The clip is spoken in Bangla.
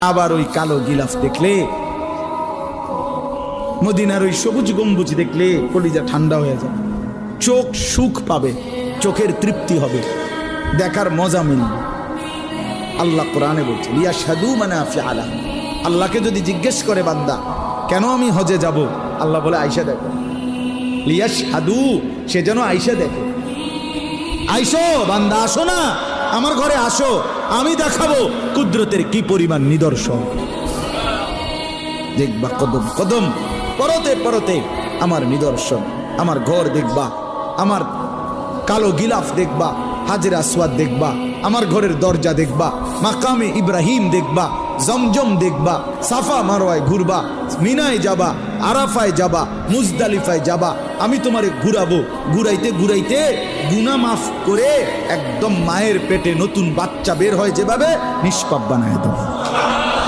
আবার ওই কালো গিলাফ দেখলে, মদিনার ওই সবুজ গম্বুজ দেখলে কলিজা ঠান্ডা হয়ে যাবে, চোখ সুখ পাবে, চোখের তৃপ্তি হবে, দেখার মজা মিলবে। আল্লাহ কোরআনে বলছে লিয়াশহাদু মানাফিআ লাহুম। আল্লাহকে যদি জিজ্ঞেস করে বান্দা কেন আমি হজে যাব, আল্লাহ বলে আয়েশা দেখো, লিয়াশহাদু, সে যেন আয়েশা দেখে। আইসো বান্দা, আসো না আমার ঘরে, আসো, আমি দেখাবো কুদরতের কি পরিমাণ নিদর্শন। দেখবা কদম কদম, পরতে পরতে আমার নিদর্শন, আমার ঘর দেখবা, আমার কালো গিলাফ দেখবা, হাজরে আসওয়াদ দেখবা, আমার ঘরের দরজা দেখবা, মাকামে ইব্রাহিম দেখবা, জমজম দেখবা, সাফা মারওয়ায় ঘুরবা, মিনায় যাবা, আরাফায় যাবা, মুজদালিফায় যাবা, আমি তোমারে ঘুরাবো, ঘুরাইতে ঘুরাইতে গুনাহ মাফ করে একদম মায়ের পেটে নতুন বাচ্চা বের হয় যেভাবে, নিষ্পাপ বানায় দেবো।